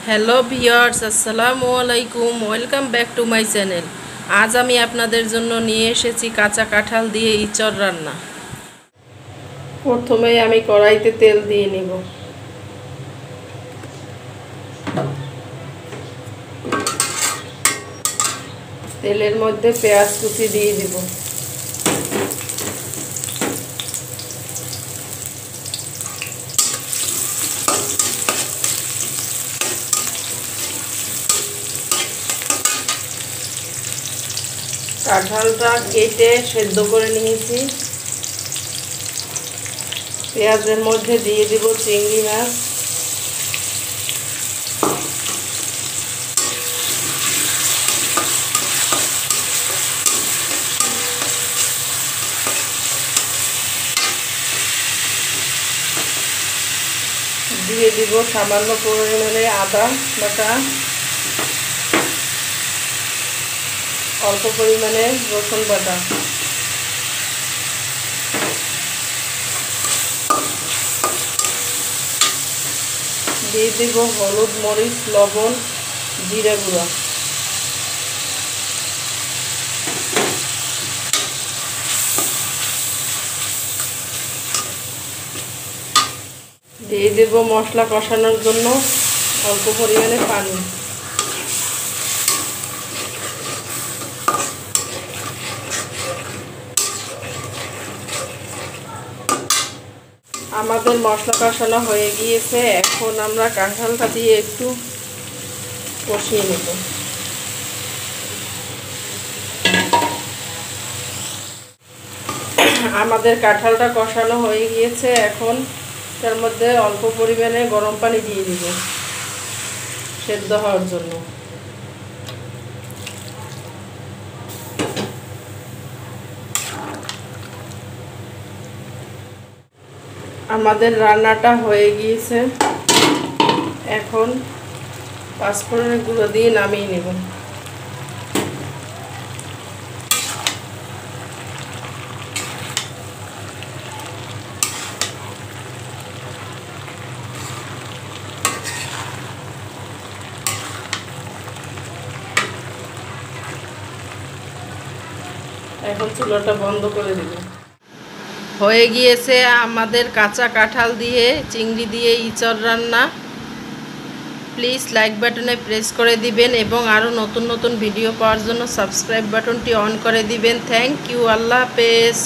Hello viewers, আসসালামু আলাইকুম। Welcome back to my channel. আজ আমি আপনাদের জন্য নিয়ে এসেছি কাঁচা কাঁঠাল দিয়ে ইঁচড় রান্না। প্রথমেই আমি কড়াইতে তেল দিয়ে নিব। তেলের মধ্যে পেঁয়াজ কুচি দিয়ে দিব। কাঁঠালটা কেটে সেদ্ধ করে নিয়েছি। পেঁয়াজের মধ্যে দিয়ে দিব চিংড়ি মাছ, দিয়ে দিব সামান্য পরিমাণে আদা বাটা, অল্প পরিমাণে রসুন বাটা, দিয়ে দিব হলুদ, মরিচ, লবণ, জিরা গুঁড়া, দিয়ে দেব মশলা কষানোর জন্য অল্প পরিমাণে পানি। আমাদের মশলা কষানো হয়ে গিয়েছে। এখন আমরা কাঁঠালটা দিয়ে একটু কষিয়ে নেব। আমাদের কাঁঠালটা কষানো হয়ে গিয়েছে। এখন তার মধ্যে অল্প পরিমাণে গরম পানি দিয়ে দিব সেদ্ধ হওয়ার জন্য। আমাদের রান্নাটা হয়ে গিয়েছে। এখন পাঁচফোড়নের গুঁড়ো দিয়ে নামিয়ে নেব। এখন চুলাটা বন্ধ করে দেব। হয়ে গিয়েছে আমাদের কাঁচা কাঁঠাল দিয়ে চিংড়ি দিয়ে ইঁচড় রান্না। প্লিজ লাইক বাটনে প্রেস করে দিবেন এবং আরও নতুন নতুন ভিডিও পাওয়ার জন্য সাবস্ক্রাইব বাটনটি অন করে দিবেন। Thank you. আল্লাহ হাফেজ।